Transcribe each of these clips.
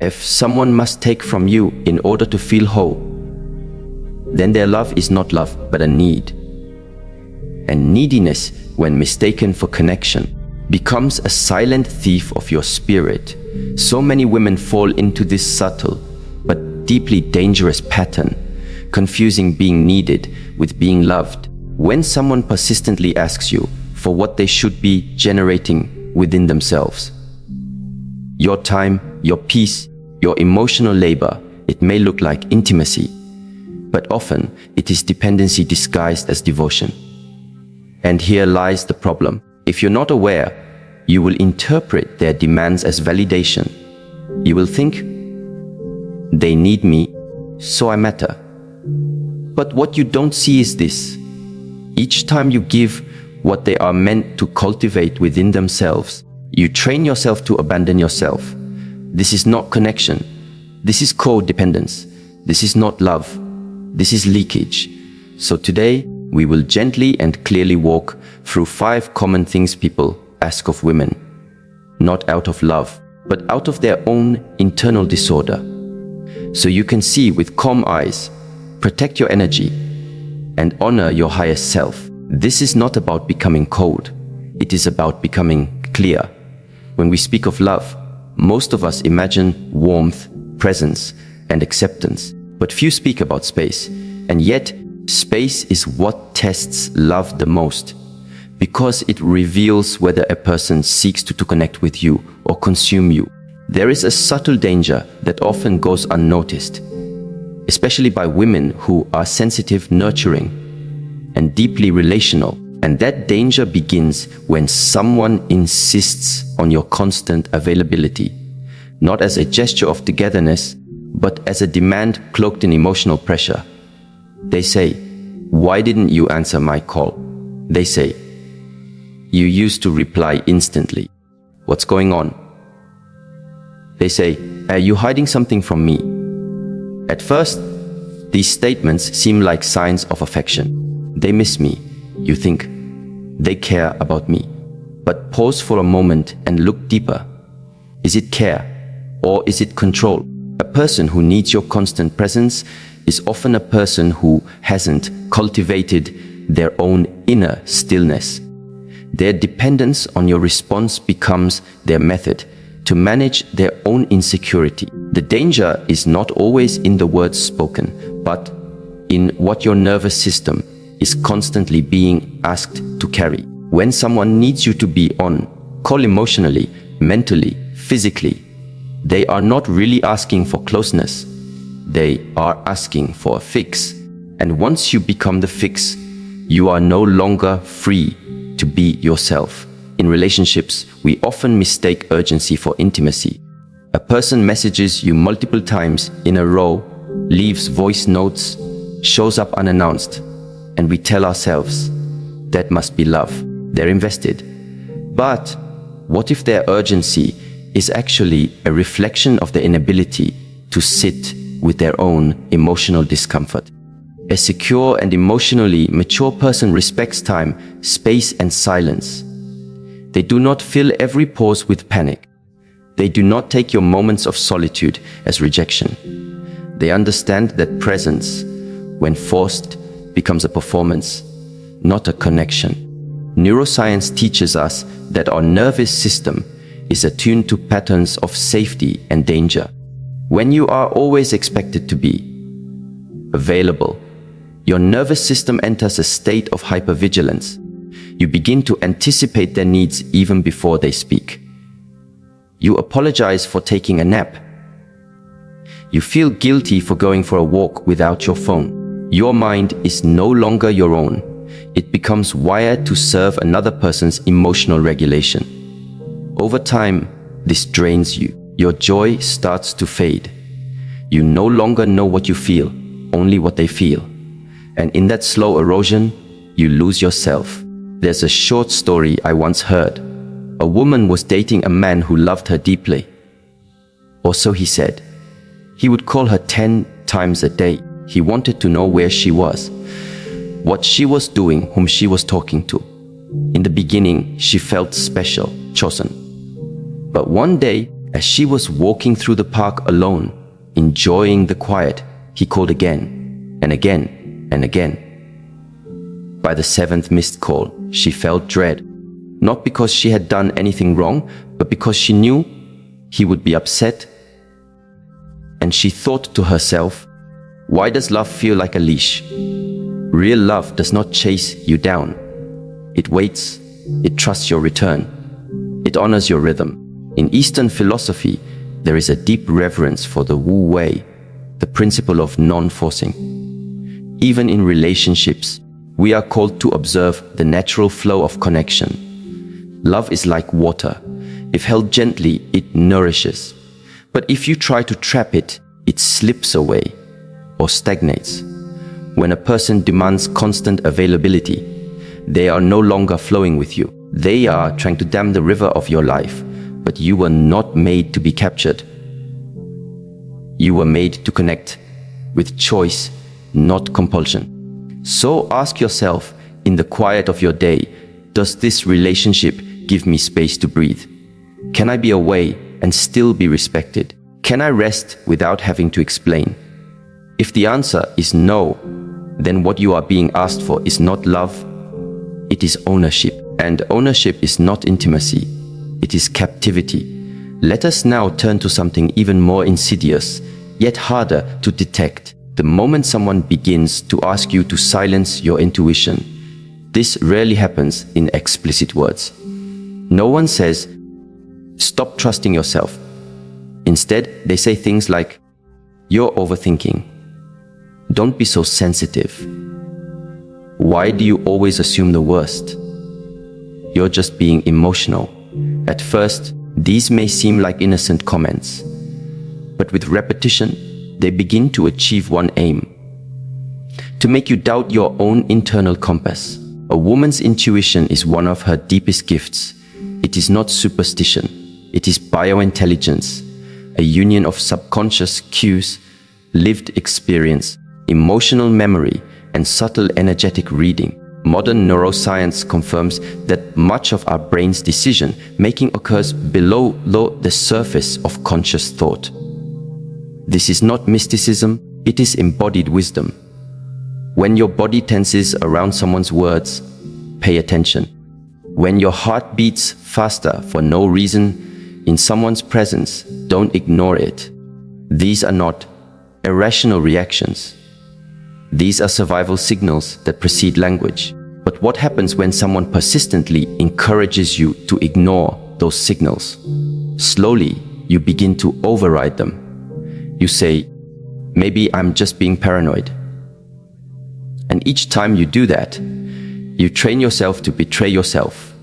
If someone must take from you in order to feel whole, then their love is not love, but a need. And neediness, when mistaken for connection, becomes a silent thief of your spirit. So many women fall into this subtle but deeply dangerous pattern, confusing being needed with being loved. When someone persistently asks you for what they should be generating within themselves, your time, your peace, your emotional labor, it may look like intimacy, but often it is dependency disguised as devotion. And here lies the problem. If you're not aware, you will interpret their demands as validation. You will think, they need me, so I matter. But what you don't see is this. Each time you give what they are meant to cultivate within themselves, you train yourself to abandon yourself. This is not connection. This is codependence. This is not love. This is leakage. So today, we will gently and clearly walk through 5 common things people ask of women, not out of love, but out of their own internal disorder. So you can see with calm eyes, protect your energy, and honor your higher self. This is not about becoming cold. It is about becoming clear. When we speak of love, most of us imagine warmth, presence, and acceptance, but few speak about space. And yet, space is what tests love the most, because it reveals whether a person seeks to connect with you or consume you. There is a subtle danger that often goes unnoticed, especially by women who are sensitive, nurturing, and deeply relational. And that danger begins when someone insists on your constant availability, not as a gesture of togetherness, but as a demand cloaked in emotional pressure. They say, "Why didn't you answer my call?" They say, "You used to reply instantly. What's going on?" They say, "Are you hiding something from me?" At first, these statements seem like signs of affection. They miss me. You think, they care about me. But pause for a moment and look deeper. Is it care, or is it control? A person who needs your constant presence is often a person who hasn't cultivated their own inner stillness. Their dependence on your response becomes their method to manage their own insecurity. The danger is not always in the words spoken, but in what your nervous system is constantly being asked to carry. When someone needs you to be on call emotionally, mentally, physically, they are not really asking for closeness. They are asking for a fix. And once you become the fix, you are no longer free to be yourself. In relationships, we often mistake urgency for intimacy. A person messages you multiple times in a row, leaves voice notes, shows up unannounced, and we tell ourselves, that must be love. They're invested. But what if their urgency is actually a reflection of their inability to sit with their own emotional discomfort? A secure and emotionally mature person respects time, space, and silence. They do not fill every pause with panic. They do not take your moments of solitude as rejection. They understand that presence, when forced, becomes a performance, not a connection. Neuroscience teaches us that our nervous system is attuned to patterns of safety and danger. When you are always expected to be available, your nervous system enters a state of hypervigilance. You begin to anticipate their needs even before they speak. You apologize for taking a nap. You feel guilty for going for a walk without your phone. Your mind is no longer your own. It becomes wired to serve another person's emotional regulation. Over time, this drains you. Your joy starts to fade. You no longer know what you feel, only what they feel. And in that slow erosion, you lose yourself. There's a short story I once heard. A woman was dating a man who loved her deeply. Or so he said. He would call her 10 times a day. He wanted to know where she was, what she was doing, whom she was talking to. In the beginning, she felt special, chosen. But one day, As she was walking through the park alone, enjoying the quiet, he called again and again and again. By the 7th missed call, she felt dread, not because she had done anything wrong, but because she knew he would be upset. And she thought to herself, why does love feel like a leash? Real love does not chase you down. It waits, it trusts your return, it honors your rhythm. In Eastern philosophy, there is a deep reverence for the Wu Wei, the principle of non-forcing. Even in relationships, we are called to observe the natural flow of connection. Love is like water. If held gently, it nourishes. But if you try to trap it, it slips away or stagnates. When a person demands constant availability, they are no longer flowing with you. They are trying to dam the river of your life. But you were not made to be captured. You were made to connect with choice, not compulsion. So ask yourself in the quiet of your day, does this relationship give me space to breathe? Can I be away and still be respected? Can I rest without having to explain? If the answer is no, then what you are being asked for is not love, it is ownership. And ownership is not intimacy. It is captivity. Let us now turn to something even more insidious, yet harder to detect. The moment someone begins to ask you to silence your intuition, this rarely happens in explicit words. No one says, stop trusting yourself. Instead, they say things like, you're overthinking. Don't be so sensitive. Why do you always assume the worst? You're just being emotional. At first, these may seem like innocent comments, but with repetition, they begin to achieve one aim: to make you doubt your own internal compass. A woman's intuition is one of her deepest gifts. It is not superstition, it is biointelligence, a union of subconscious cues, lived experience, emotional memory, and subtle energetic reading. Modern neuroscience confirms that much of our brain's decision-making occurs below the surface of conscious thought. This is not mysticism, it is embodied wisdom. When your body tenses around someone's words, pay attention. When your heart beats faster for no reason in someone's presence, don't ignore it. These are not irrational reactions. These are survival signals that precede language. But what happens when someone persistently encourages you to ignore those signals? Slowly, you begin to override them. You say, maybe I'm just being paranoid. And each time you do that, you train yourself to betray yourself.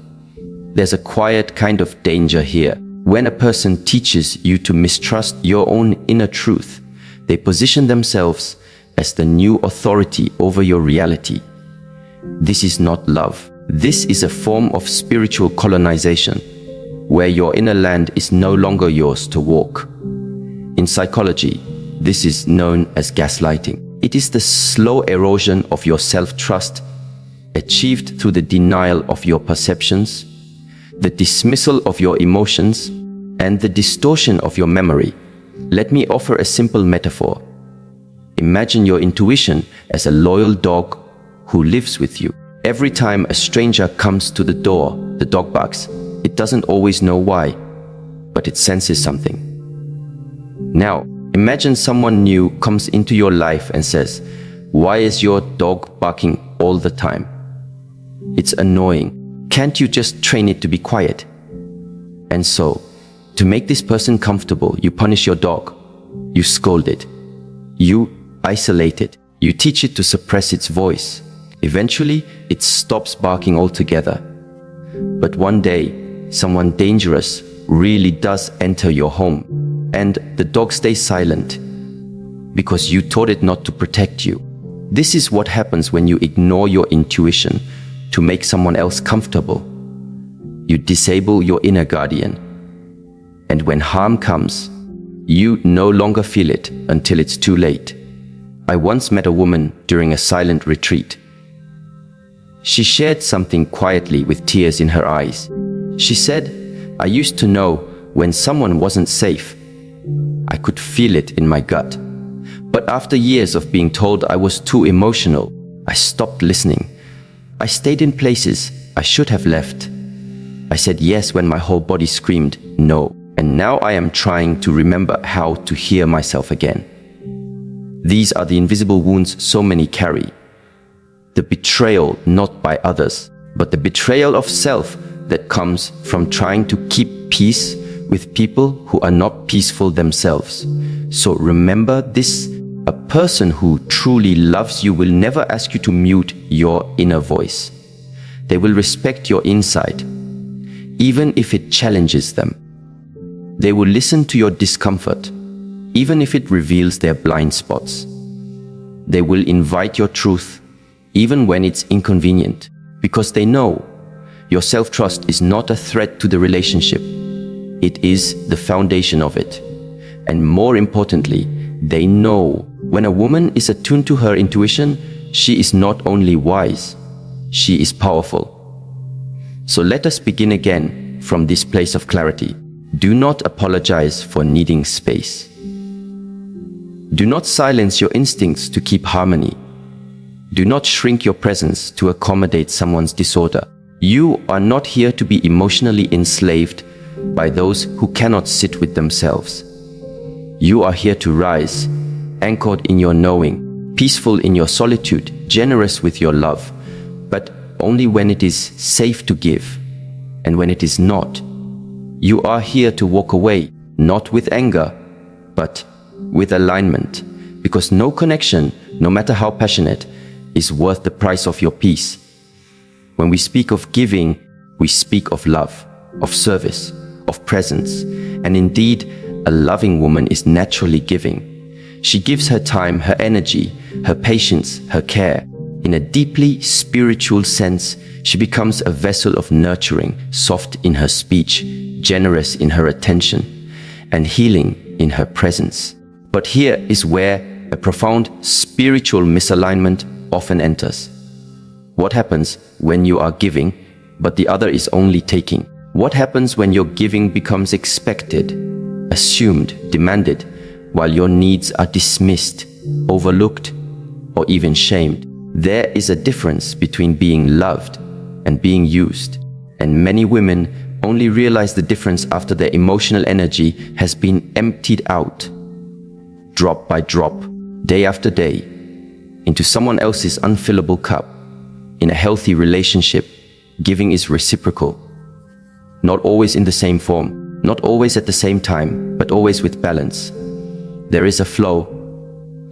There's a quiet kind of danger here. When a person teaches you to mistrust your own inner truth, they position themselves as the new authority over your reality. This is not love. This is a form of spiritual colonization, where your inner land is no longer yours to walk. In psychology, this is known as gaslighting. It is the slow erosion of your self-trust, achieved through the denial of your perceptions, the dismissal of your emotions, and the distortion of your memory. Let me offer a simple metaphor. Imagine your intuition as a loyal dog who lives with you. Every time a stranger comes to the door, the dog barks. It doesn't always know why, but it senses something. Now, imagine someone new comes into your life and says, "Why is your dog barking all the time? It's annoying. Can't you just train it to be quiet?" And so, to make this person comfortable, you punish your dog. You scold it. You isolate it. You teach it to suppress its voice. Eventually, it stops barking altogether. But one day, someone dangerous really does enter your home, and the dog stays silent because you taught it not to protect you. This is what happens when you ignore your intuition to make someone else comfortable. You disable your inner guardian. And when harm comes, you no longer feel it until it's too late. I once met a woman during a silent retreat. She shared something quietly with tears in her eyes. She said, "I used to know when someone wasn't safe. I could feel it in my gut. But after years of being told I was too emotional, I stopped listening. I stayed in places I should have left. I said yes when my whole body screamed no. And now I am trying to remember how to hear myself again. These are the invisible wounds so many carry. The betrayal not by others, but the betrayal of self that comes from trying to keep peace with people who are not peaceful themselves. So remember this, a person who truly loves you will never ask you to mute your inner voice. They will respect your inside, even if it challenges them. They will listen to your discomfort, even if it reveals their blind spots. They will invite your truth, even when it's inconvenient, because they know your self-trust is not a threat to the relationship. It is the foundation of it. And more importantly, they know when a woman is attuned to her intuition, she is not only wise, she is powerful. So let us begin again from this place of clarity. Do not apologize for needing space. Do not silence your instincts to keep harmony. Do not shrink your presence to accommodate someone's disorder. You are not here to be emotionally enslaved by those who cannot sit with themselves. You are here to rise, anchored in your knowing, peaceful in your solitude, generous with your love, but only when it is safe to give, and when it is not. You are here to walk away, not with anger, but with alignment, because no connection, no matter how passionate, is worth the price of your peace. When we speak of giving, we speak of love, of service, of presence, and indeed, a loving woman is naturally giving. She gives her time, her energy, her patience, her care. In a deeply spiritual sense, she becomes a vessel of nurturing, soft in her speech, generous in her attention, and healing in her presence. But here is where a profound spiritual misalignment often enters. What happens when you are giving, but the other is only taking? What happens when your giving becomes expected, assumed, demanded, while your needs are dismissed, overlooked, or even shamed? There is a difference between being loved and being used, and many women only realize the difference after their emotional energy has been emptied out, drop by drop, day after day, into someone else's unfillable cup. In a healthy relationship, giving is reciprocal. Not always in the same form, not always at the same time, but always with balance. There is a flow,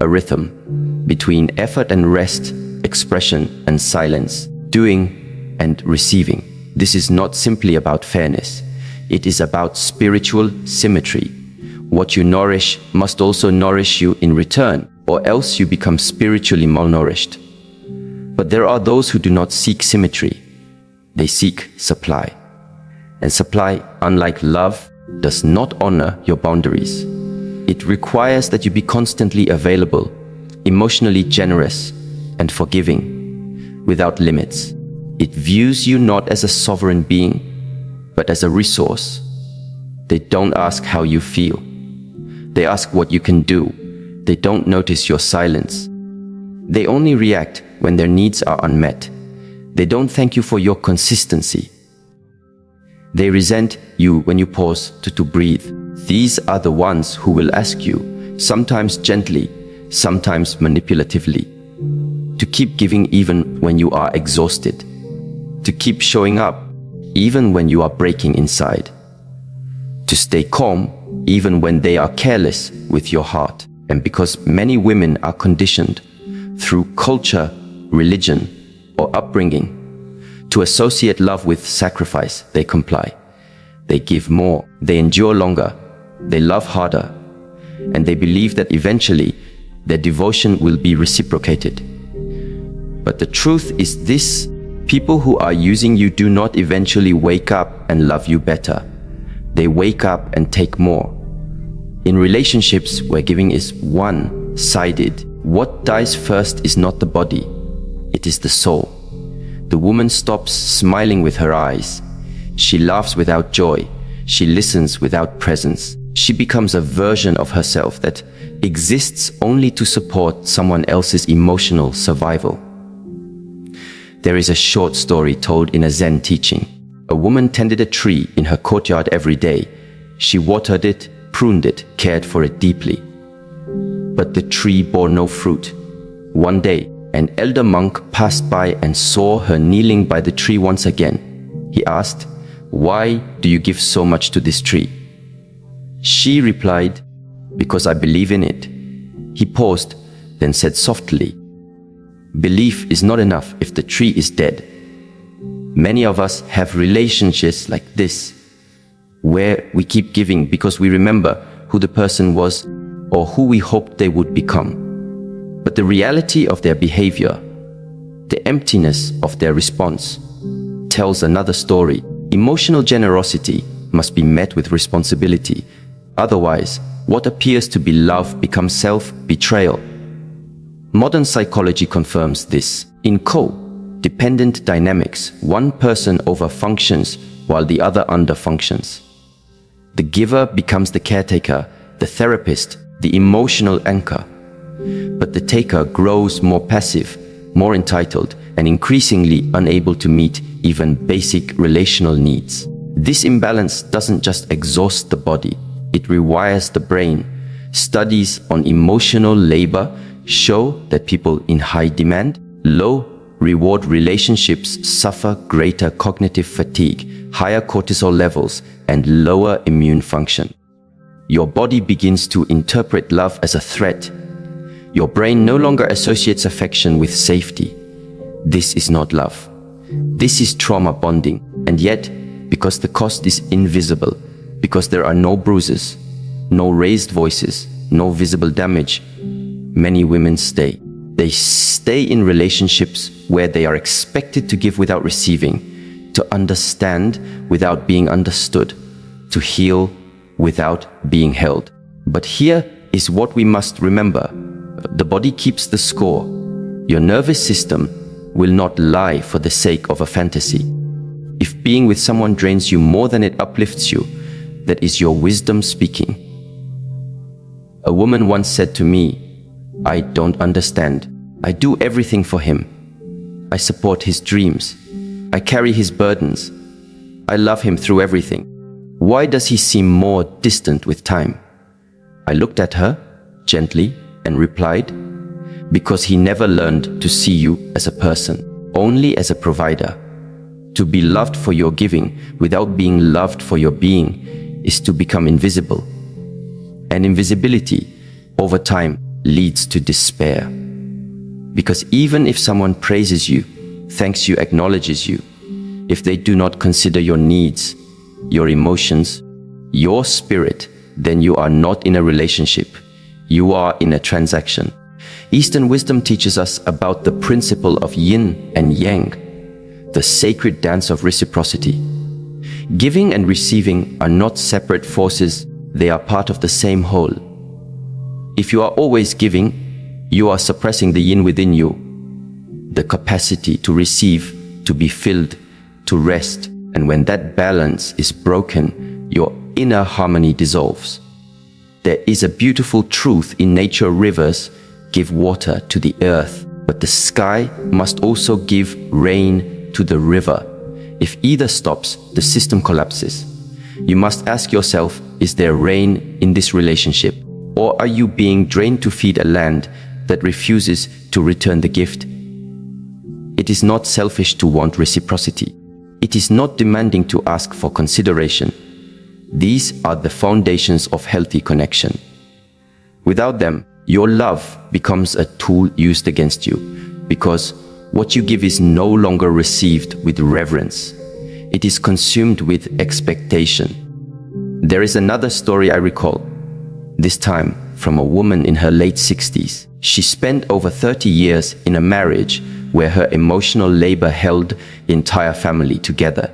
a rhythm, between effort and rest, expression and silence, doing and receiving. This is not simply about fairness. It is about spiritual symmetry. What you nourish must also nourish you in return, or else you become spiritually malnourished. But there are those who do not seek symmetry. They seek supply. And supply, unlike love, does not honor your boundaries. It requires that you be constantly available, emotionally generous, and forgiving, without limits. It views you not as a sovereign being, but as a resource. They don't ask how you feel. They ask what you can do. They don't notice your silence. They only react when their needs are unmet. They don't thank you for your consistency. They resent you when you pause to breathe. These are the ones who will ask you, sometimes gently, sometimes manipulatively, to keep giving even when you are exhausted, to keep showing up even when you are breaking inside, to stay calm even when they are careless with your heart. And because many women are conditioned through culture, religion, or upbringing to associate love with sacrifice, they comply. They give more, they endure longer, they love harder, and they believe that eventually their devotion will be reciprocated. But the truth is this: people who are using you do not eventually wake up and love you better. They wake up and take more. In relationships where giving is one-sided, what dies first is not the body, it is the soul. The woman stops smiling with her eyes. She laughs without joy. She listens without presence. She becomes a version of herself that exists only to support someone else's emotional survival. There is a short story told in a Zen teaching. A woman tended a tree in her courtyard every day. She watered it, pruned it, cared for it deeply. But the tree bore no fruit. One day, an elder monk passed by and saw her kneeling by the tree once again. He asked, "Why do you give so much to this tree?" She replied, "Because I believe in it." He paused, then said softly, "Belief is not enough if the tree is dead." Many of us have relationships like this, where we keep giving because we remember who the person was or who we hoped they would become. But the reality of their behavior, the emptiness of their response, tells another story. Emotional generosity must be met with responsibility. Otherwise, what appears to be love becomes self-betrayal. Modern psychology confirms this. In co-dependent dynamics, one person overfunctions while the other underfunctions. The giver becomes the caretaker, the therapist, the emotional anchor. But the taker grows more passive, more entitled, and increasingly unable to meet even basic relational needs. This imbalance doesn't just exhaust the body, it rewires the brain. Studies on emotional labor show that people in high demand, low reward relationships suffer greater cognitive fatigue, higher cortisol levels, and lower immune function. Your body begins to interpret love as a threat. Your brain no longer associates affection with safety. This is not love. This is trauma bonding. And yet, because the cost is invisible, because there are no bruises, no raised voices, no visible damage, many women stay. They stay in relationships where they are expected to give without receiving, to understand without being understood, to heal without being held. But here is what we must remember. The body keeps the score. Your nervous system will not lie for the sake of a fantasy. If being with someone drains you more than it uplifts you, that is your wisdom speaking. A woman once said to me, "I don't understand. I do everything for him. I support his dreams. I carry his burdens. I love him through everything. Why does he seem more distant with time?" I looked at her gently and replied, "Because he never learned to see you as a person, only as a provider. To be loved for your giving without being loved for your being is to become invisible. And invisibility, over time, leads to despair. Because even if someone praises you, thanks you, acknowledges you, if they do not consider your needs, your emotions, your spirit, then you are not in a relationship. You are in a transaction. Eastern wisdom teaches us about the principle of yin and yang, the sacred dance of reciprocity. Giving and receiving are not separate forces, they are part of the same whole. If you are always giving, you are suppressing the yin within you, the capacity to receive, to be filled, to rest. And when that balance is broken, your inner harmony dissolves. There is a beautiful truth in nature. Rivers give water to the earth, but the sky must also give rain to the river. If either stops, the system collapses. You must ask yourself, is there rain in this relationship? Or are you being drained to feed a land that refuses to return the gift? It is not selfish to want reciprocity. It is not demanding to ask for consideration. These are the foundations of healthy connection. Without them, your love becomes a tool used against you, because what you give is no longer received with reverence. It is consumed with expectation. There is another story I recall, this time from a woman in her late 60s. She spent over 30 years in a marriage where her emotional labor held the entire family together.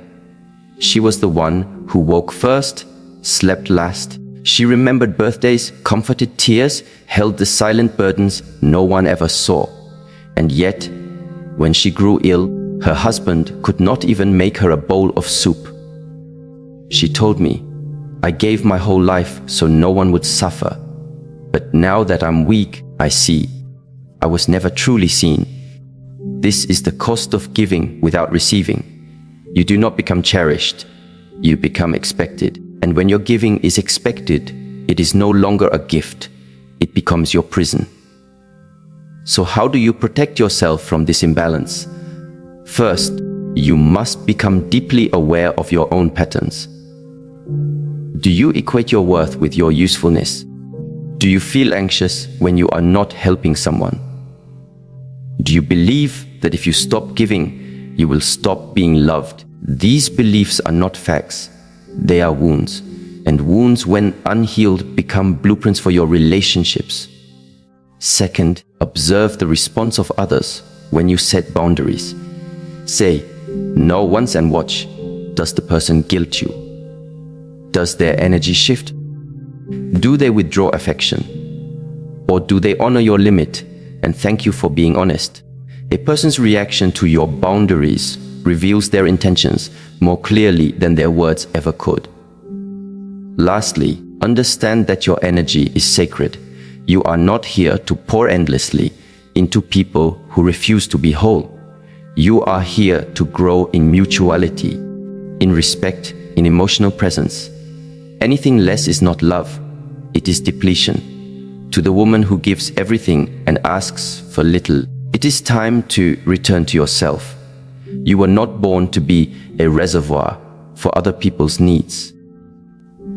She was the one who woke first, slept last. She remembered birthdays, comforted tears, held the silent burdens no one ever saw. And yet, when she grew ill, her husband could not even make her a bowl of soup. She told me, I gave my whole life so no one would suffer. But now that I'm weak, I see. I was never truly seen. This is the cost of giving without receiving. You do not become cherished. You become expected. And when your giving is expected, it is no longer a gift. It becomes your prison. So how do you protect yourself from this imbalance? First, you must become deeply aware of your own patterns. Do you equate your worth with your usefulness? Do you feel anxious when you are not helping someone? Do you believe that if you stop giving, you will stop being loved? These beliefs are not facts. They are wounds. And wounds, when unhealed, become blueprints for your relationships. Second, observe the response of others when you set boundaries. Say no once and watch. Does the person guilt you? Does their energy shift? Do they withdraw affection? Or do they honor your limit and thank you for being honest? A person's reaction to your boundaries reveals their intentions more clearly than their words ever could. Lastly, understand that your energy is sacred. You are not here to pour endlessly into people who refuse to be whole. You are here to grow in mutuality, in respect, in emotional presence. Anything less is not love. It is depletion. To the woman who gives everything and asks for little, it is time to return to yourself. You were not born to be a reservoir for other people's needs.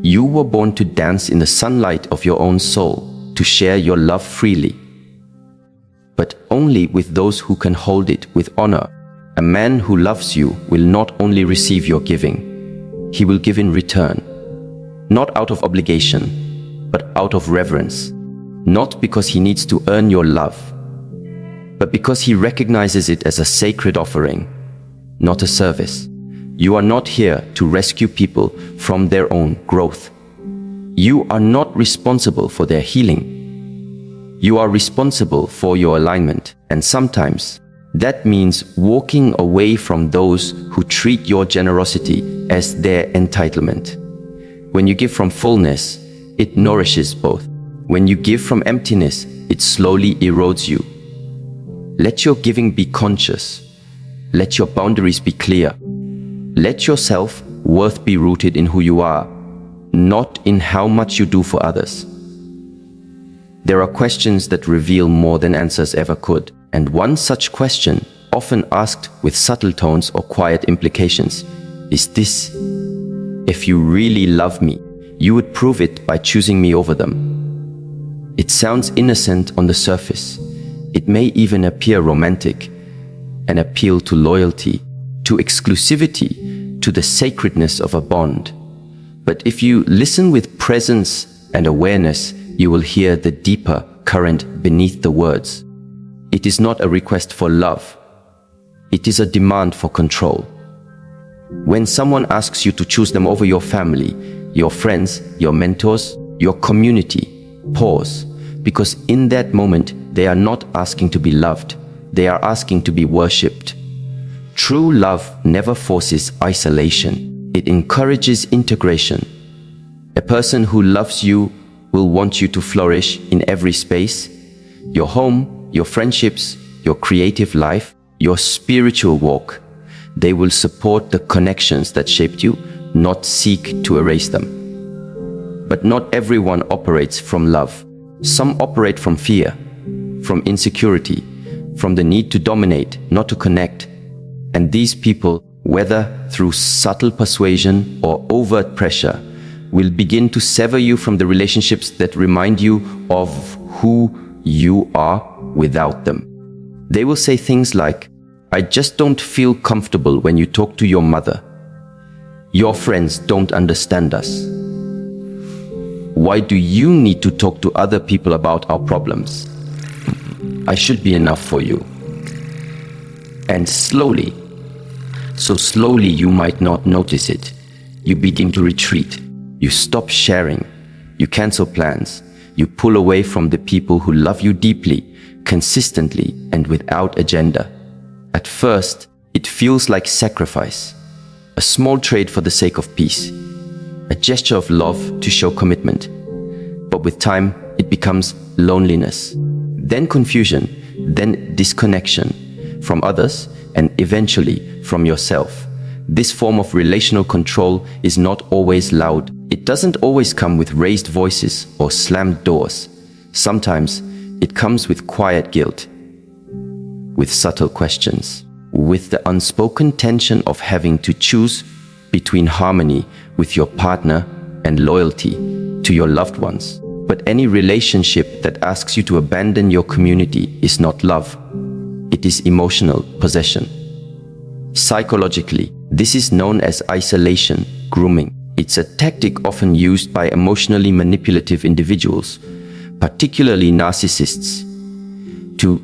You were born to dance in the sunlight of your own soul, to share your love freely, but only with those who can hold it with honor. A man who loves you will not only receive your giving, he will give in return, not out of obligation, but out of reverence, not because he needs to earn your love, but because he recognizes it as a sacred offering, not a service. You are not here to rescue people from their own growth. You are not responsible for their healing. You are responsible for your alignment, and sometimes that means walking away from those who treat your generosity as their entitlement. When you give from fullness, it nourishes both. When you give from emptiness, it slowly erodes you. Let your giving be conscious. Let your boundaries be clear. Let your self-worth be rooted in who you are, not in how much you do for others. There are questions that reveal more than answers ever could, and one such question, often asked with subtle tones or quiet implications, is this: if you really love me, you would prove it by choosing me over them. It sounds innocent on the surface. It may even appear romantic, an appeal to loyalty, to exclusivity, to the sacredness of a bond. But if you listen with presence and awareness, you will hear the deeper current beneath the words. It is not a request for love. It is a demand for control. When someone asks you to choose them over your family, your friends, your mentors, your community, pause, because in that moment, they are not asking to be loved. They are asking to be worshipped. True love never forces isolation. It encourages integration. A person who loves you will want you to flourish in every space: your home, your friendships, your creative life, your spiritual walk. They will support the connections that shaped you, not seek to erase them. But not everyone operates from love. Some operate from fear, from insecurity, from the need to dominate, not to connect. And these people, whether through subtle persuasion or overt pressure, will begin to sever you from the relationships that remind you of who you are without them. They will say things like, "I just don't feel comfortable when you talk to your mother. Your friends don't understand us. Why do you need to talk to other people about our problems? I should be enough for you." And slowly, so slowly you might not notice it, you begin to retreat. You stop sharing. You cancel plans. You pull away from the people who love you deeply, consistently, and without agenda. At first, it feels like sacrifice, a small trade for the sake of peace. a gesture of love to show commitment. But with time, it becomes loneliness, then confusion, then disconnection from others, and eventually from yourself. This form of relational control is not always loud. It doesn't always come with raised voices or slammed doors. Sometimes it comes with quiet guilt, with subtle questions, with the unspoken tension of having to choose between harmony with your partner and loyalty to your loved ones. But any relationship that asks you to abandon your community is not love. It is emotional possession. Psychologically, this is known as isolation grooming. It's a tactic often used by emotionally manipulative individuals, particularly narcissists, to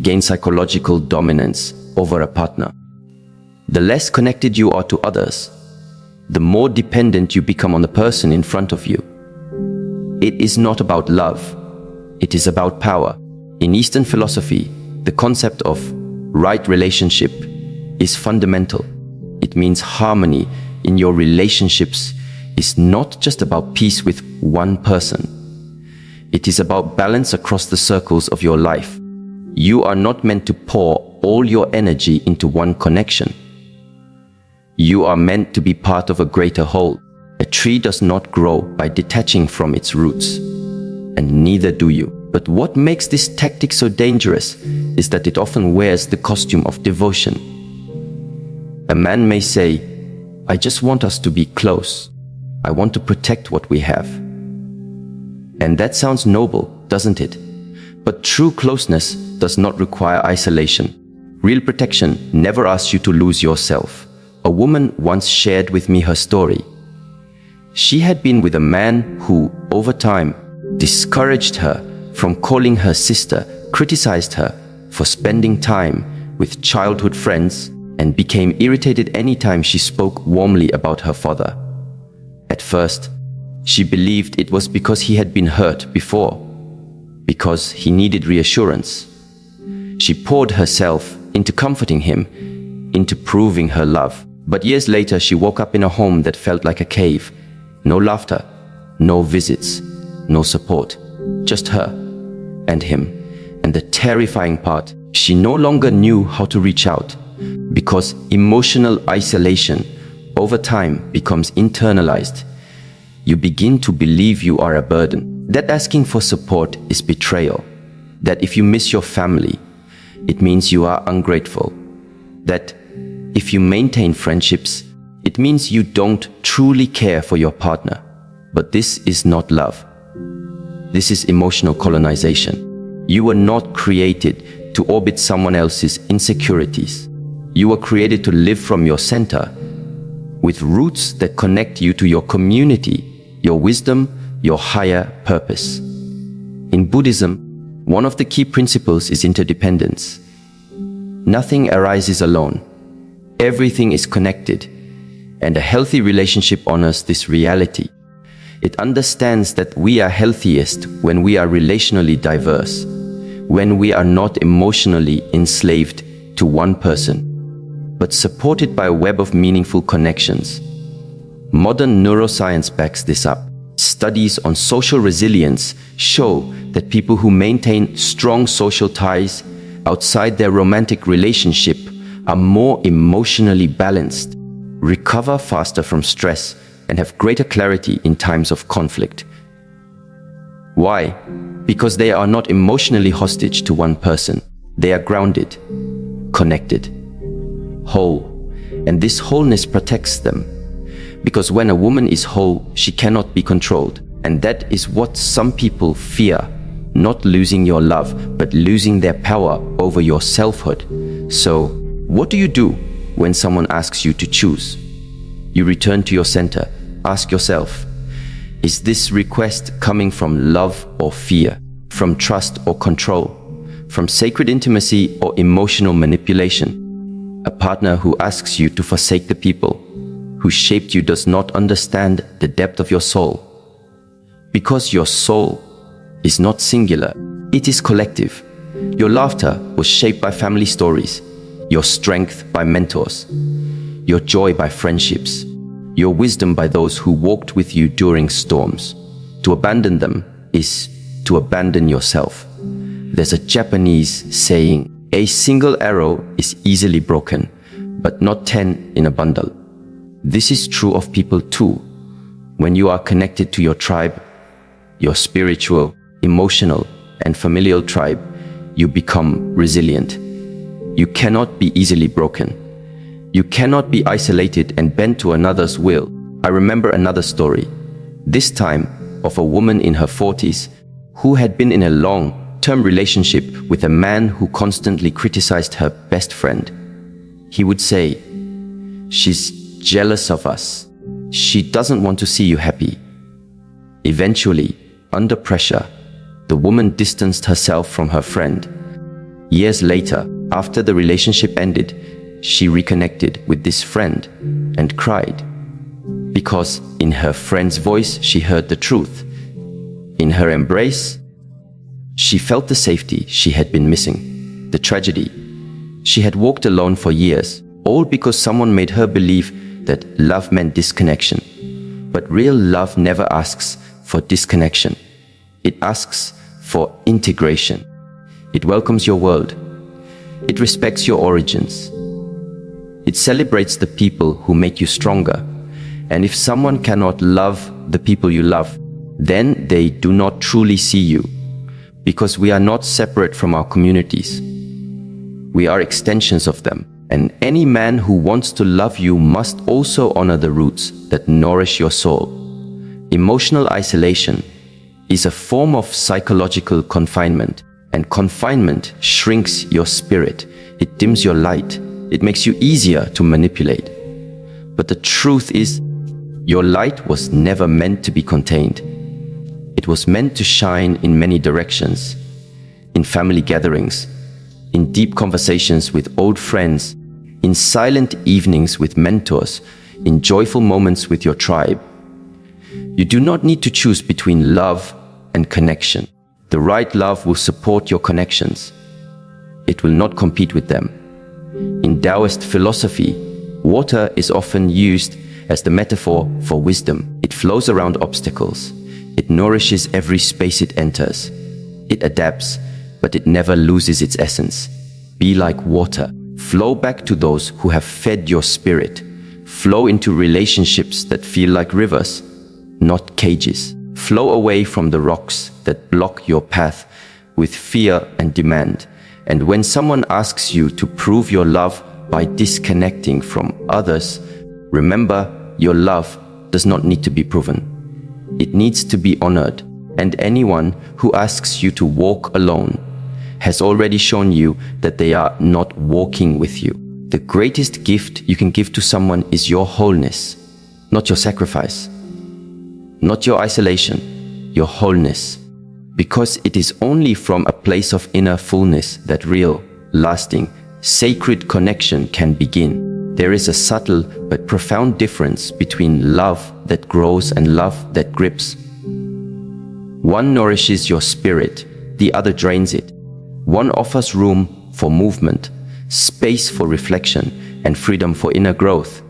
gain psychological dominance over a partner. The less connected you are to others, the more dependent you become on the person in front of you. It is not about love, it is about power. In Eastern philosophy, the concept of right relationship is fundamental. It means harmony in your relationships is not just about peace with one person. It is about balance across the circles of your life. You are not meant to pour all your energy into one connection. You are meant to be part of a greater whole. A tree does not grow by detaching from its roots, and neither do you. But what makes this tactic so dangerous is that it often wears the costume of devotion. A man may say, "I just want us to be close. I want to protect what we have." And that sounds noble, doesn't it? But true closeness does not require isolation. Real protection never asks you to lose yourself. A woman once shared with me her story. She had been with a man who, over time, discouraged her from calling her sister, criticized her for spending time with childhood friends, and became irritated anytime she spoke warmly about her father. At first, she believed it was because he had been hurt before, because he needed reassurance. She poured herself into comforting him, into proving her love. But years later, she woke up in a home that felt like a cave. No laughter, no visits, no support, just her and him. And the terrifying part, she no longer knew how to reach out, because emotional isolation over time becomes internalized. You begin to believe you are a burden, that asking for support is betrayal, that if you miss your family, it means you are ungrateful, that if you maintain friendships, it means you don't truly care for your partner. But this is not love. This is emotional colonization. You were not created to orbit someone else's insecurities. You were created to live from your center, with roots that connect you to your community, your wisdom, your higher purpose. In Buddhism, one of the key principles is interdependence. Nothing arises alone. Everything is connected, and a healthy relationship honors this reality. It understands that we are healthiest when we are relationally diverse, when we are not emotionally enslaved to one person, but supported by a web of meaningful connections. Modern neuroscience backs this up. Studies on social resilience show that people who maintain strong social ties outside their romantic relationship are more emotionally balanced, recover faster from stress, and have greater clarity in times of conflict. Why? Because they are not emotionally hostage to one person. They are grounded, connected, whole, and this wholeness protects them. Because when a woman is whole, she cannot be controlled, and that is what some people fear, not losing your love, but losing their power over your selfhood. So, what do you do when someone asks you to choose? You return to your center. Ask yourself, is this request coming from love or fear? From trust or control? From sacred intimacy or emotional manipulation? A partner who asks you to forsake the people who shaped you does not understand the depth of your soul. Because your soul is not singular, it is collective. Your laughter was shaped by family stories, your strength by mentors, your joy by friendships, your wisdom by those who walked with you during storms. To abandon them is to abandon yourself. There's a Japanese saying, "A single arrow is easily broken, but not 10 in a bundle." This is true of people too. When you are connected to your tribe, your spiritual, emotional, and familial tribe, you become resilient. You cannot be easily broken. You cannot be isolated and bent to another's will. I remember another story, this time of a woman in her 40s who had been in a long-term relationship with a man who constantly criticized her best friend. He would say, "She's jealous of us. She doesn't want to see you happy." Eventually, under pressure, the woman distanced herself from her friend. Years later, after the relationship ended, she reconnected with this friend and cried. Because in her friend's voice, she heard the truth. In her embrace, she felt the safety she had been missing, the tragedy. She had walked alone for years, all because someone made her believe that love meant disconnection. But real love never asks for disconnection. It asks for integration. It welcomes your world. It respects your origins. It celebrates the people who make you stronger. And if someone cannot love the people you love, then they do not truly see you, because we are not separate from our communities. We are extensions of them. And any man who wants to love you must also honor the roots that nourish your soul. Emotional isolation is a form of psychological confinement, and confinement shrinks your spirit. It dims your light. It makes you easier to manipulate. But the truth is, your light was never meant to be contained. It was meant to shine in many directions, in family gatherings, in deep conversations with old friends, in silent evenings with mentors, in joyful moments with your tribe. You do not need to choose between love and connection. The right love will support your connections. It will not compete with them. In Taoist philosophy, water is often used as the metaphor for wisdom. It flows around obstacles. It nourishes every space it enters. It adapts, but it never loses its essence. Be like water. Flow back to those who have fed your spirit. Flow into relationships that feel like rivers, not cages. Flow away from the rocks that block your path with fear and demand. And when someone asks you to prove your love by disconnecting from others, remember, your love does not need to be proven. It needs to be honored. And anyone who asks you to walk alone has already shown you that they are not walking with you. The greatest gift you can give to someone is your wholeness, not your sacrifice, not your isolation, your wholeness. Because it is only from a place of inner fullness that real, lasting, sacred connection can begin. There is a subtle but profound difference between love that grows and love that grips. One nourishes your spirit, the other drains it. One offers room for movement, space for reflection, and freedom for inner growth.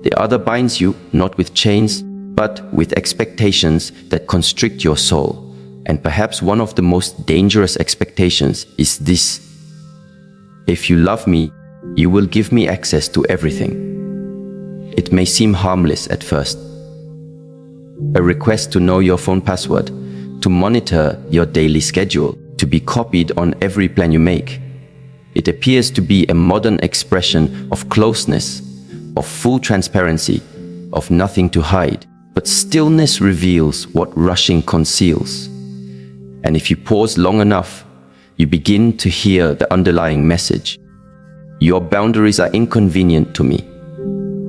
The other binds you not with chains, but with expectations that constrict your soul. And perhaps one of the most dangerous expectations is this: if you love me, you will give me access to everything. It may seem harmless at first. A request to know your phone password, to monitor your daily schedule, to be copied on every plan you make. It appears to be a modern expression of closeness, of full transparency, of nothing to hide. But stillness reveals what rushing conceals. And if you pause long enough, you begin to hear the underlying message. Your boundaries are inconvenient to me.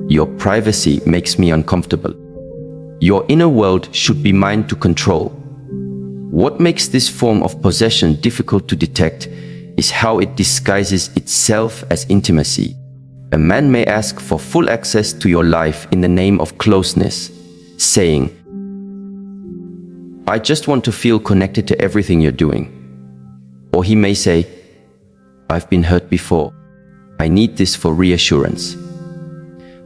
Your privacy makes me uncomfortable. Your inner world should be mine to control. What makes this form of possession difficult to detect is how it disguises itself as intimacy. A man may ask for full access to your life in the name of closeness, saying, "I just want to feel connected to everything you're doing." Or he may say, "I've been hurt before. I need this for reassurance."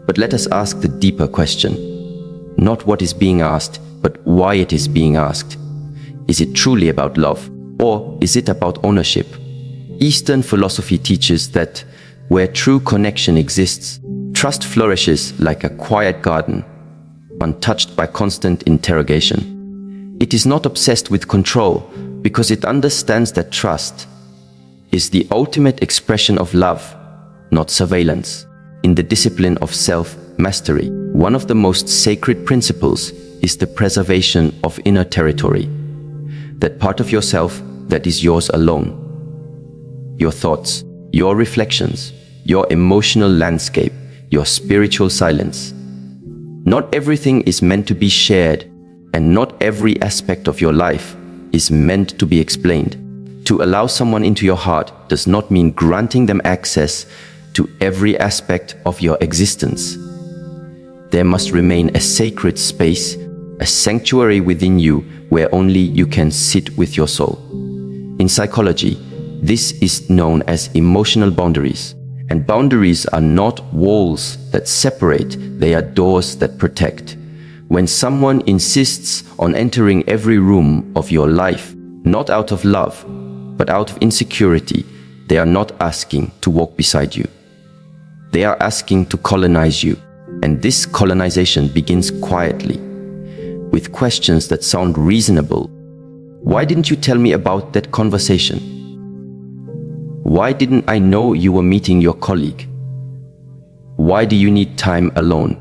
But let us ask the deeper question. Not what is being asked, but why it is being asked. Is it truly about love, or is it about ownership? Eastern philosophy teaches that where true connection exists, trust flourishes like a quiet garden, untouched by constant interrogation. It is not obsessed with control because it understands that trust is the ultimate expression of love, not surveillance. In the discipline of self-mastery, one of the most sacred principles is the preservation of inner territory, that part of yourself that is yours alone. Your thoughts, your reflections, your emotional landscape, your spiritual silence. Not everything is meant to be shared, and not every aspect of your life is meant to be explained. To allow someone into your heart does not mean granting them access to every aspect of your existence. There must remain a sacred space, a sanctuary within you where only you can sit with your soul. In psychology, this is known as emotional boundaries. And boundaries are not walls that separate, they are doors that protect. When someone insists on entering every room of your life, not out of love, but out of insecurity, they are not asking to walk beside you. They are asking to colonize you. And this colonization begins quietly, with questions that sound reasonable. Why didn't you tell me about that conversation? Why didn't I know you were meeting your colleague? Why do you need time alone?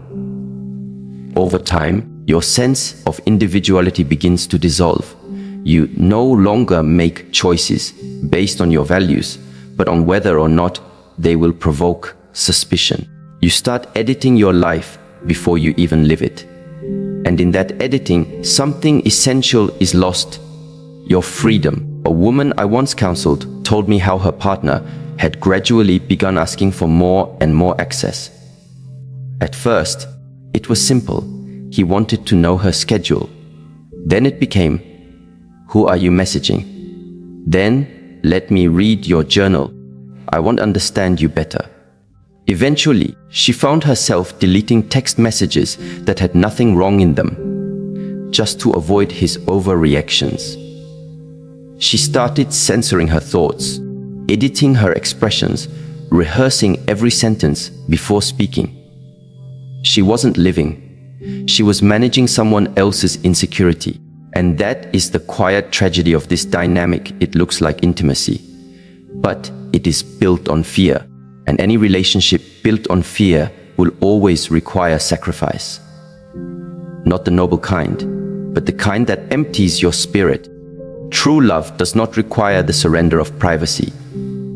Over time, your sense of individuality begins to dissolve. You no longer make choices based on your values, but on whether or not they will provoke suspicion. You start editing your life before you even live it. And in that editing, something essential is lost: your freedom. A woman I once counseled told me how her partner had gradually begun asking for more and more access. At first, it was simple. He wanted to know her schedule. Then it became, "Who are you messaging?" Then, "Let me read your journal. I want to understand you better." Eventually, she found herself deleting text messages that had nothing wrong in them, just to avoid his overreactions. She started censoring her thoughts, editing her expressions, rehearsing every sentence before speaking. She wasn't living. She was managing someone else's insecurity. And that is the quiet tragedy of this dynamic. It looks like intimacy, but it is built on fear. And any relationship built on fear will always require sacrifice. Not the noble kind, but the kind that empties your spirit. True love does not require the surrender of privacy.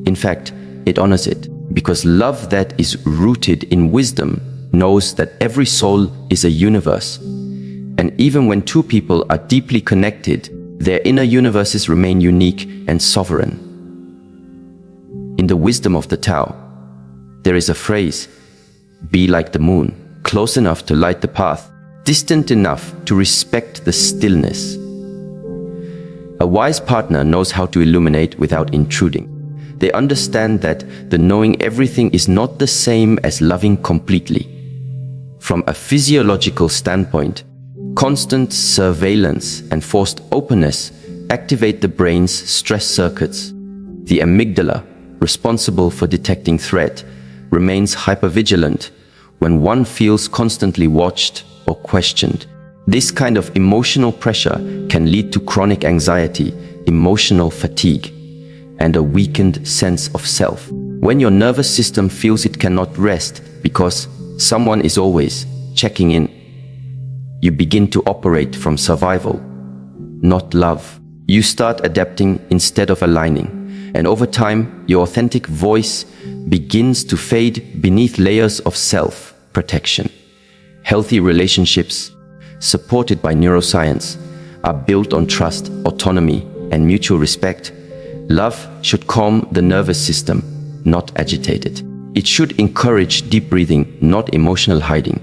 In fact, it honors it, because love that is rooted in wisdom knows that every soul is a universe. And even when two people are deeply connected, their inner universes remain unique and sovereign. In the wisdom of the Tao, there is a phrase: be like the moon, close enough to light the path, distant enough to respect the stillness. A wise partner knows how to illuminate without intruding. They understand that the knowing everything is not the same as loving completely. From a physiological standpoint, constant surveillance and forced openness activate the brain's stress circuits. The amygdala, responsible for detecting threat, remains hypervigilant when one feels constantly watched or questioned. This kind of emotional pressure can lead to chronic anxiety, emotional fatigue, and a weakened sense of self. When your nervous system feels it cannot rest because someone is always checking in, you begin to operate from survival, not love. You start adapting instead of aligning, and over time, your authentic voice begins to fade beneath layers of self-protection. Healthy relationships, supported by neuroscience, are built on trust, autonomy, and mutual respect. Love should calm the nervous system, not agitate it. It should encourage deep breathing, not emotional hiding.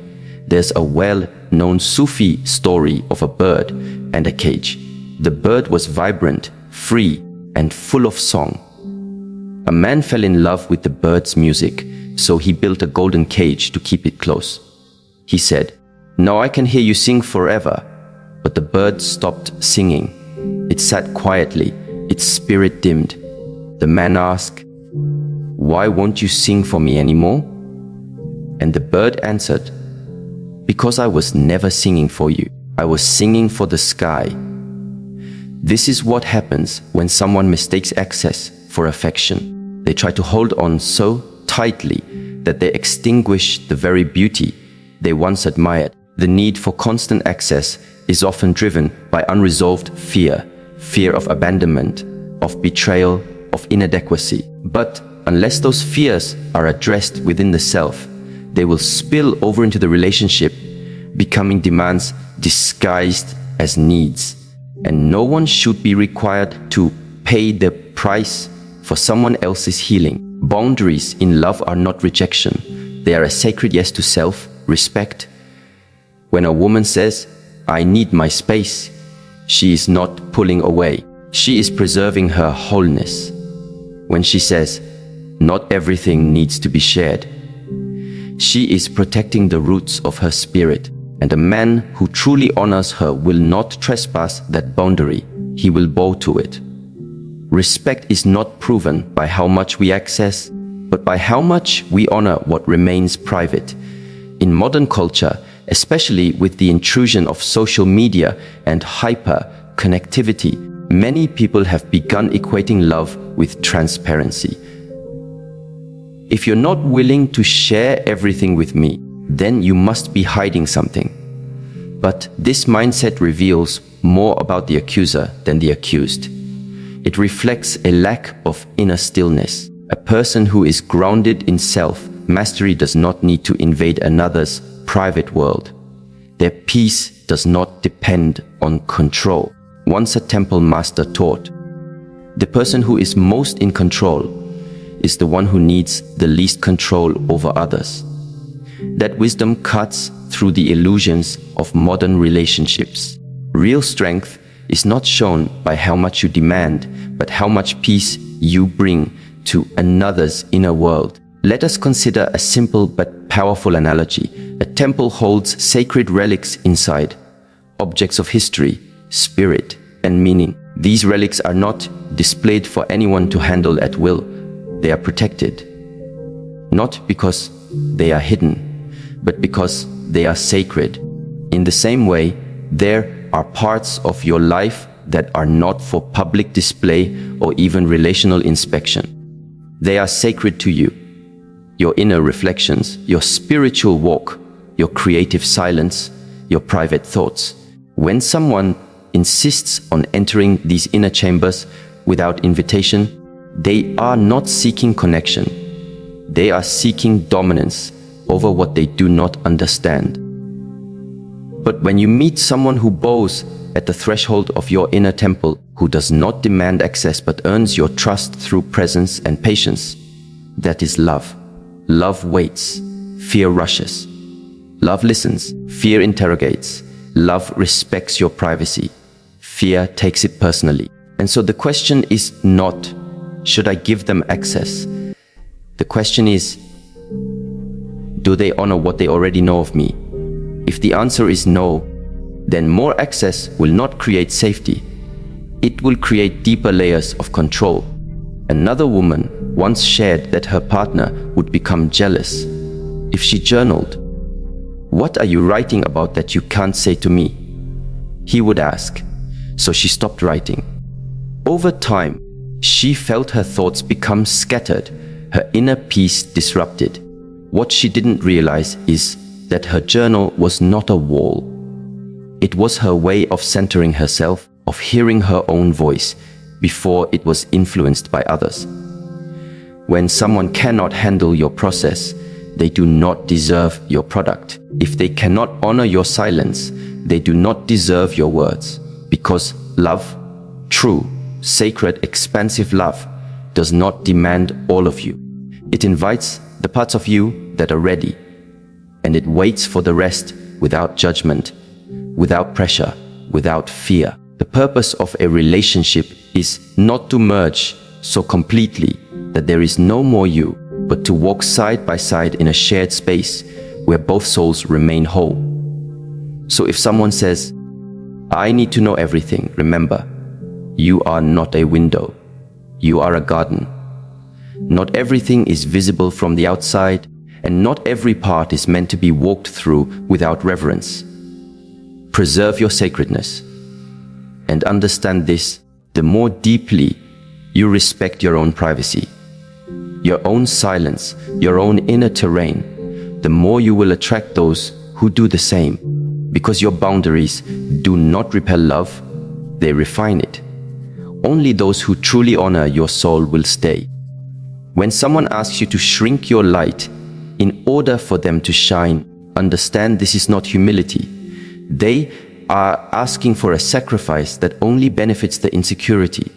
There's a well-known Sufi story of a bird and a cage. The bird was vibrant, free, and full of song. A man fell in love with the bird's music, so he built a golden cage to keep it close. He said, "Now I can hear you sing forever." But the bird stopped singing. It sat quietly, its spirit dimmed. The man asked, "Why won't you sing for me anymore?" And the bird answered, "Because I was never singing for you. I was singing for the sky." This is what happens when someone mistakes access for affection. They try to hold on so tightly that they extinguish the very beauty they once admired. The need for constant access is often driven by unresolved fear of abandonment, of betrayal, of inadequacy. But unless those fears are addressed within the self, they will spill over into the relationship, becoming demands disguised as needs. And no one should be required to pay the price for someone else's healing. Boundaries in love are not rejection. They are a sacred yes to self-respect. When a woman says, "I need my space," she is not pulling away. She is preserving her wholeness. When she says, "Not everything needs to be shared," she is protecting the roots of her spirit. And a man who truly honors her will not trespass that boundary. He will bow to it. Respect is not proven by how much we access, but by how much we honor what remains private. In modern culture, especially with the intrusion of social media and hyper-connectivity, many people have begun equating love with transparency. If you're not willing to share everything with me, then you must be hiding something. But this mindset reveals more about the accuser than the accused. It reflects a lack of inner stillness. A person who is grounded in self-mastery does not need to invade another's private world. Their peace does not depend on control. Once a temple master taught, the person who is most in control is the one who needs the least control over others. That wisdom cuts through the illusions of modern relationships. Real strength is not shown by how much you demand, but how much peace you bring to another's inner world. Let us consider a simple but powerful analogy. A temple holds sacred relics inside, objects of history, spirit, and meaning. These relics are not displayed for anyone to handle at will. They are protected, not because they are hidden, but because they are sacred. In the same way, there are parts of your life that are not for public display or even relational inspection. They are sacred to you. Your inner reflections, your spiritual walk, your creative silence, your private thoughts. When someone insists on entering these inner chambers without invitation, they are not seeking connection. They are seeking dominance over what they do not understand. But when you meet someone who bows at the threshold of your inner temple, who does not demand access but earns your trust through presence and patience, that is love. Love waits, fear rushes. Love listens, fear interrogates. Love respects your privacy, fear takes it personally. And so the question is not, should I give them access? The question is, do they honor what they already know of me? If the answer is no, then more access will not create safety. It will create deeper layers of control. Another woman once shared that her partner would become jealous if she journaled. "What are you writing about that you can't say to me?" he would ask. So she stopped writing. Over time, she felt her thoughts become scattered, her inner peace disrupted. What she didn't realize is that her journal was not a wall. It was her way of centering herself, of hearing her own voice before it was influenced by others. When someone cannot handle your process, they do not deserve your product. If they cannot honor your silence, they do not deserve your words. Because love, true, sacred, expansive love, does not demand all of you. It invites the parts of you that are ready, and it waits for the rest without judgment, without pressure, without fear. The purpose of a relationship is not to merge so completely that there is no more you, but to walk side by side in a shared space where both souls remain whole. So if someone says, "I need to know everything," remember, you are not a window. You are a garden. Not everything is visible from the outside, and not every part is meant to be walked through without reverence. Preserve your sacredness. And understand this, the more deeply you respect your own privacy, your own silence, your own inner terrain, the more you will attract those who do the same. Because your boundaries do not repel love, they refine it. Only those who truly honor your soul will stay. When someone asks you to shrink your light in order for them to shine, understand this is not humility. They are asking for a sacrifice that only benefits the insecurity.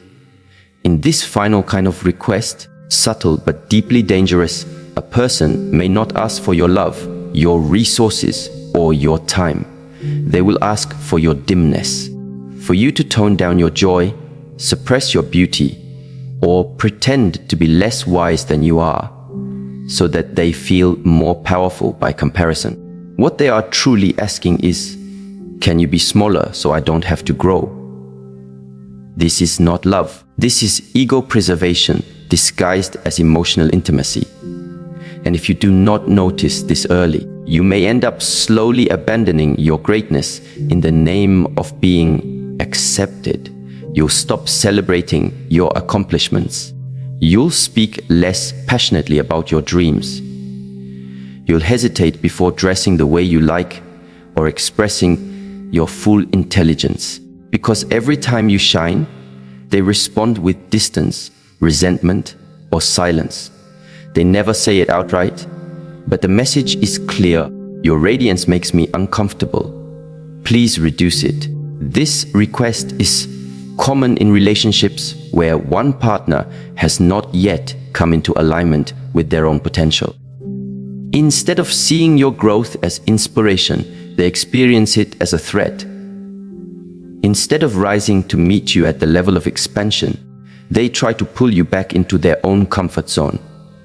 In this final kind of request, subtle but deeply dangerous, a person may not ask for your love, your resources, or your time. They will ask for your dimness, for you to tone down your joy, suppress your beauty, or pretend to be less wise than you are, so that they feel more powerful by comparison. What they are truly asking is, can you be smaller so I don't have to grow? This is not love. This is ego preservation disguised as emotional intimacy. And if you do not notice this early, you may end up slowly abandoning your greatness in the name of being accepted. You'll stop celebrating your accomplishments. You'll speak less passionately about your dreams. You'll hesitate before dressing the way you like or expressing your full intelligence. Because every time you shine, they respond with distance, resentment, or silence. They never say it outright, but the message is clear. Your radiance makes me uncomfortable. Please reduce it. This request is common in relationships where one partner has not yet come into alignment with their own potential. Instead of seeing your growth as inspiration, they experience it as a threat. Instead of rising to meet you at the level of expansion, they try to pull you back into their own comfort zone.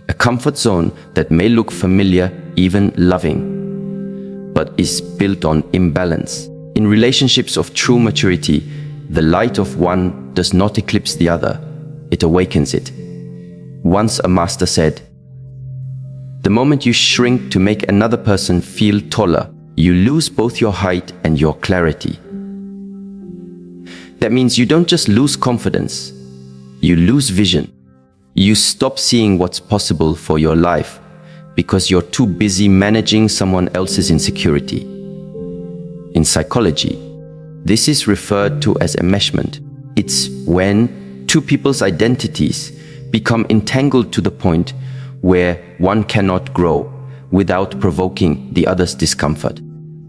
A comfort zone that may look familiar, even loving, but is built on imbalance. In relationships of true maturity, the light of one does not eclipse the other, it awakens it. Once a master said, "The moment you shrink to make another person feel taller, you lose both your height and your clarity." That means you don't just lose confidence, you lose vision. You stop seeing what's possible for your life because you're too busy managing someone else's insecurity. In psychology, this is referred to as enmeshment. It's when two people's identities become entangled to the point where one cannot grow without provoking the other's discomfort.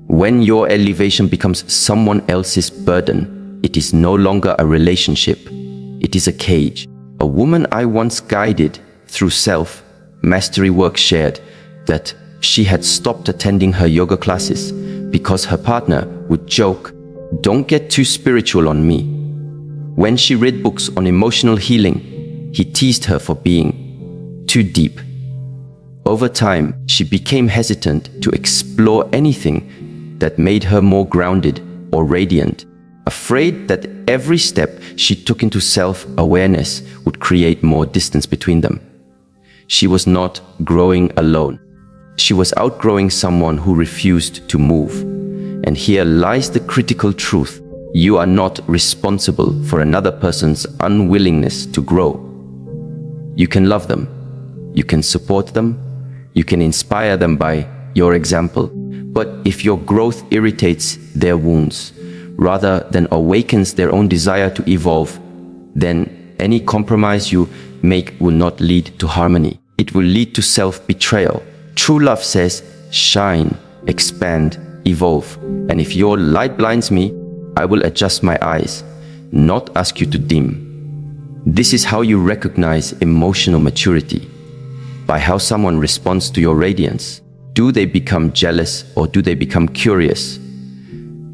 When your elevation becomes someone else's burden, it is no longer a relationship, it is a cage. A woman I once guided through self-mastery work shared that she had stopped attending her yoga classes because her partner would joke, "Don't get too spiritual on me." When she read books on emotional healing, he teased her for being too deep. Over time, she became hesitant to explore anything that made her more grounded or radiant, afraid that every step she took into self-awareness would create more distance between them. She was not growing alone. She was outgrowing someone who refused to move. And here lies the critical truth. You are not responsible for another person's unwillingness to grow. You can love them. You can support them. You can inspire them by your example. But if your growth irritates their wounds, rather than awakens their own desire to evolve, then any compromise you make will not lead to harmony. It will lead to self-betrayal. True love says, shine, expand, evolve. And if your light blinds me, I will adjust my eyes, not ask you to dim. This is how you recognize emotional maturity, by how someone responds to your radiance. Do they become jealous or do they become curious?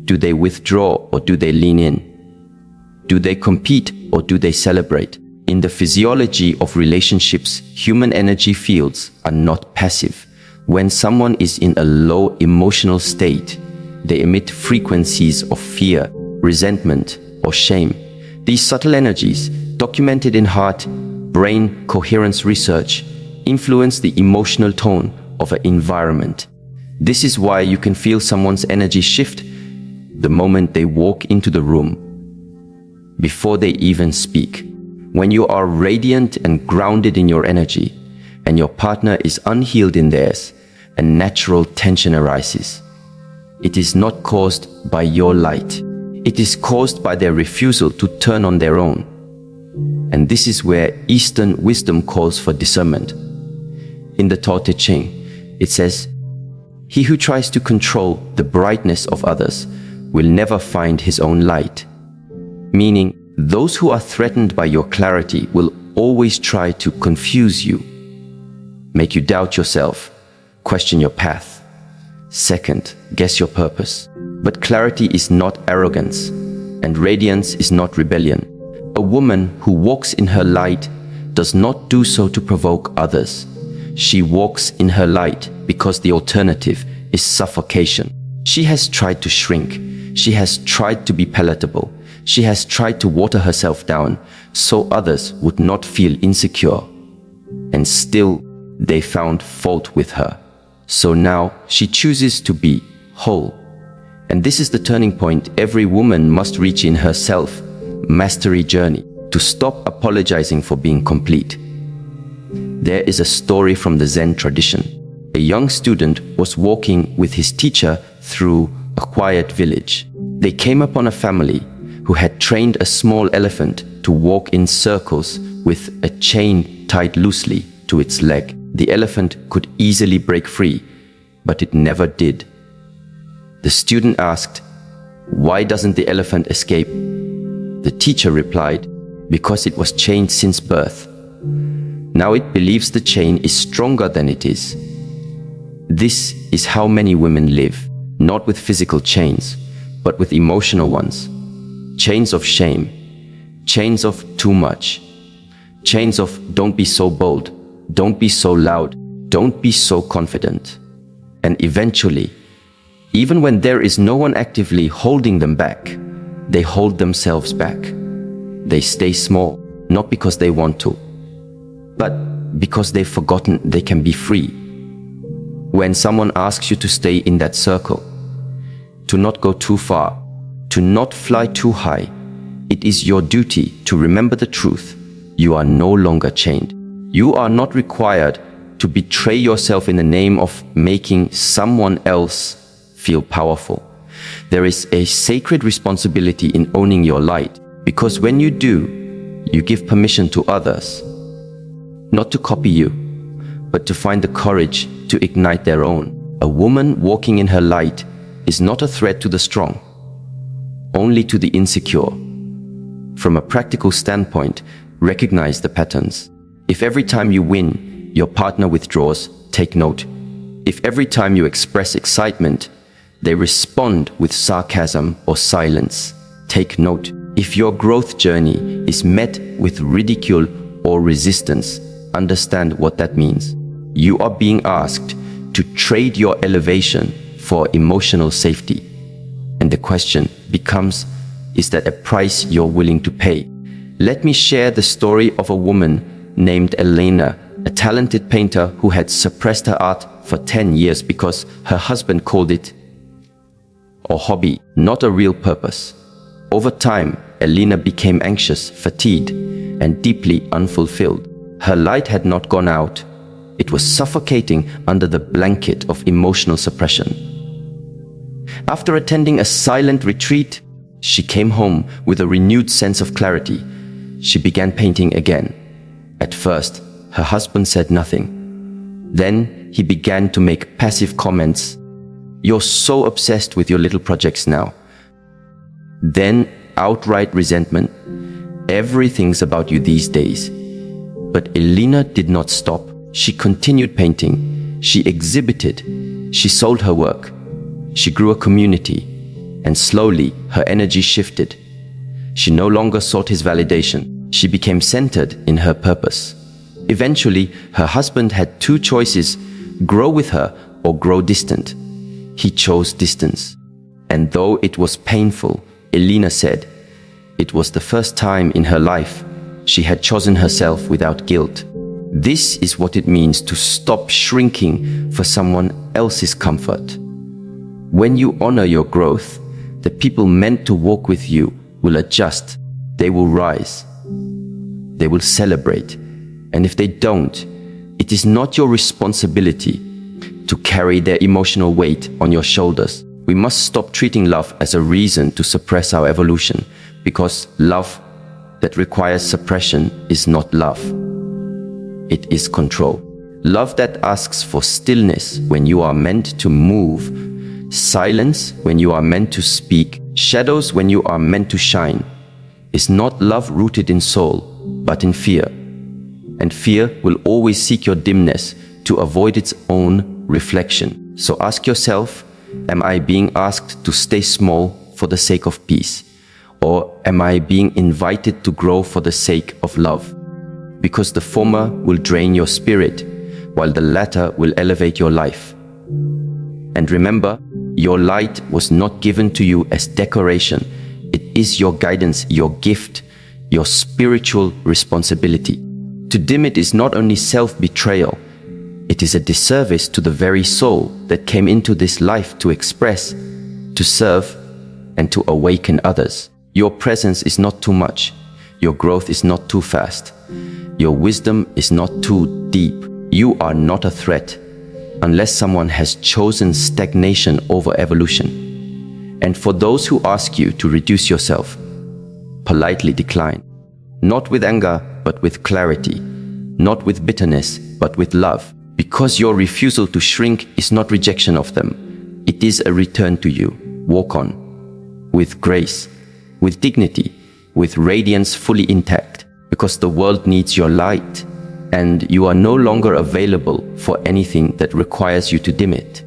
Do they withdraw or do they lean in? Do they compete or do they celebrate? In the physiology of relationships, human energy fields are not passive. When someone is in a low emotional state, they emit frequencies of fear, resentment, or shame. These subtle energies, documented in heart, brain coherence research, influence the emotional tone of an environment. This is why you can feel someone's energy shift the moment they walk into the room, before they even speak. When you are radiant and grounded in your energy, and your partner is unhealed in theirs, a natural tension arises. It is not caused by your light. It is caused by their refusal to turn on their own. And this is where Eastern wisdom calls for discernment. In the Tao Te Ching, it says, "He who tries to control the brightness of others will never find his own light." Meaning, those who are threatened by your clarity will always try to confuse you, make you doubt yourself, question your path, second, guess your purpose. But clarity is not arrogance, and radiance is not rebellion. A woman who walks in her light does not do so to provoke others. She walks in her light because the alternative is suffocation. She has tried to shrink. She has tried to be palatable. She has tried to water herself down so others would not feel insecure. And still, they found fault with her. So now she chooses to be whole. And this is the turning point every woman must reach in her self-mastery journey, to stop apologizing for being complete. There is a story from the Zen tradition. A young student was walking with his teacher through a quiet village. They came upon a family who had trained a small elephant to walk in circles with a chain tied loosely to its leg. The elephant could easily break free, but it never did. The student asked, "Why doesn't the elephant escape?" The teacher replied, "Because it was chained since birth. Now it believes the chain is stronger than it is." This is how many women live, not with physical chains, but with emotional ones. Chains of shame, chains of too much, chains of don't be so bold, don't be so loud, don't be so confident. And eventually, even when there is no one actively holding them back, they hold themselves back. They stay small, not because they want to, but because they've forgotten they can be free. When someone asks you to stay in that circle, to not go too far, to not fly too high, it is your duty to remember the truth. You are no longer chained. You are not required to betray yourself in the name of making someone else feel powerful. There is a sacred responsibility in owning your light, because when you do, you give permission to others, not to copy you, but to find the courage to ignite their own. A woman walking in her light is not a threat to the strong, only to the insecure. From a practical standpoint, recognize the patterns. If every time you win, your partner withdraws, take note. If every time you express excitement, they respond with sarcasm or silence, take note. If your growth journey is met with ridicule or resistance, understand what that means. You are being asked to trade your elevation for emotional safety. And the question becomes, is that a price you're willing to pay? Let me share the story of a woman named Elena, a talented painter who had suppressed her art for 10 years because her husband called it a hobby, not a real purpose. Over time, Elena became anxious, fatigued, and deeply unfulfilled. Her light had not gone out. It was suffocating under the blanket of emotional suppression. After attending a silent retreat, she came home with a renewed sense of clarity. She began painting again. At first, her husband said nothing. Then he began to make passive comments. "You're so obsessed with your little projects now." Then outright resentment. "Everything's about you these days." But Elena did not stop. She continued painting. She exhibited. She sold her work. She grew a community. And slowly, her energy shifted. She no longer sought his validation. She became centered in her purpose. Eventually, her husband had two choices: grow with her or grow distant. He chose distance. And though it was painful, Elena said, it was the first time in her life she had chosen herself without guilt. This is what it means to stop shrinking for someone else's comfort. When you honor your growth, the people meant to walk with you will adjust. They will rise. They will celebrate. And if they don't, it is not your responsibility to carry their emotional weight on your shoulders. We must stop treating love as a reason to suppress our evolution, because love that requires suppression is not love. It is control. Love that asks for stillness when you are meant to move, silence when you are meant to speak, shadows when you are meant to shine, is not love rooted in soul, but in fear. And fear will always seek your dimness to avoid its own reflection. So ask yourself, am I being asked to stay small for the sake of peace? Or am I being invited to grow for the sake of love? Because the former will drain your spirit, while the latter will elevate your life. And remember, your light was not given to you as decoration. It is your guidance, your gift, your spiritual responsibility. To dim it is not only self-betrayal, it is a disservice to the very soul that came into this life to express, to serve, and to awaken others. Your presence is not too much. Your growth is not too fast. Your wisdom is not too deep. You are not a threat, unless someone has chosen stagnation over evolution. And for those who ask you to reduce yourself, politely decline. Not with anger, but with clarity. Not with bitterness, but with love. Because your refusal to shrink is not rejection of them. It is a return to you. Walk on, with grace, with dignity, with radiance fully intact. Because the world needs your light, and you are no longer available for anything that requires you to dim it.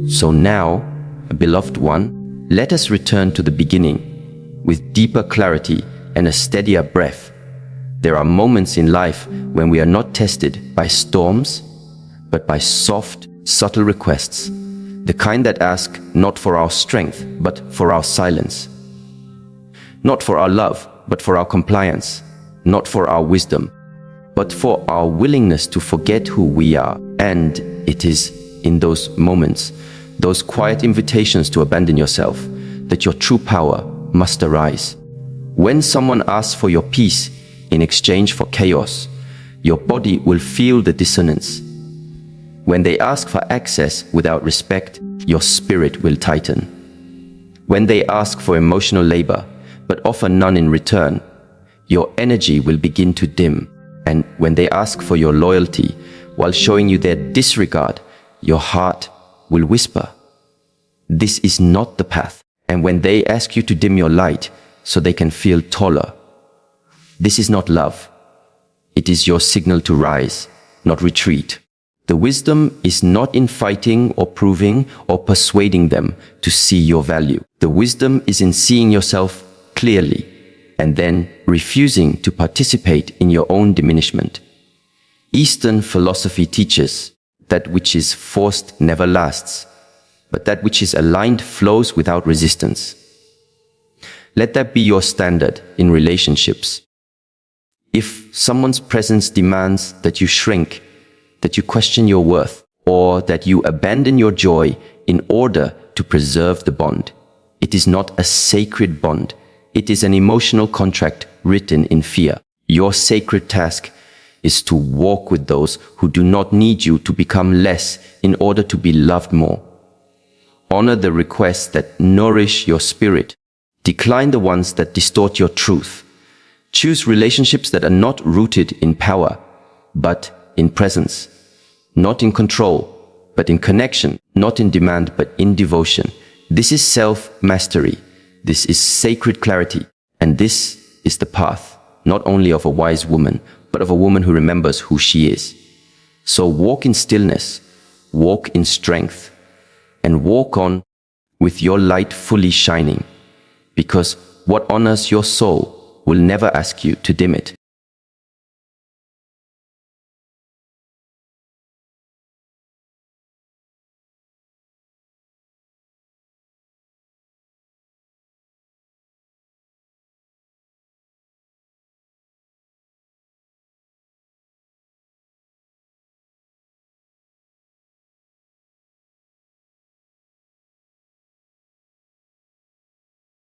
So now, beloved one, let us return to the beginning, with deeper clarity and a steadier breath. There are moments in life when we are not tested by storms, but by soft, subtle requests, the kind that ask not for our strength, but for our silence. Not for our love, but for our compliance. Not for our wisdom, but for our willingness to forget who we are. And it is in those moments, those quiet invitations to abandon yourself, that your true power must arise. When someone asks for your peace in exchange for chaos, your body will feel the dissonance. When they ask for access without respect, your spirit will tighten. When they ask for emotional labor, but offer none in return, your energy will begin to dim. And when they ask for your loyalty, while showing you their disregard, your heart will whisper, this is not the path. And when they ask you to dim your light so they can feel taller, this is not love. It is your signal to rise, not retreat. The wisdom is not in fighting or proving or persuading them to see your value. The wisdom is in seeing yourself clearly, and then refusing to participate in your own diminishment. Eastern philosophy teaches that which is forced never lasts, but that which is aligned flows without resistance. Let that be your standard in relationships. If someone's presence demands that you shrink, that you question your worth, or that you abandon your joy in order to preserve the bond, it is not a sacred bond. It is an emotional contract written in fear. Your sacred task is to walk with those who do not need you to become less in order to be loved more. Honor the requests that nourish your spirit. Decline the ones that distort your truth. Choose relationships that are not rooted in power, but in presence. Not in control, but in connection. Not in demand, but in devotion. This is self-mastery. This is sacred clarity, and this is the path, not only of a wise woman, but of a woman who remembers who she is. So walk in stillness, walk in strength, and walk on with your light fully shining, because what honors your soul will will never ask you to dim it.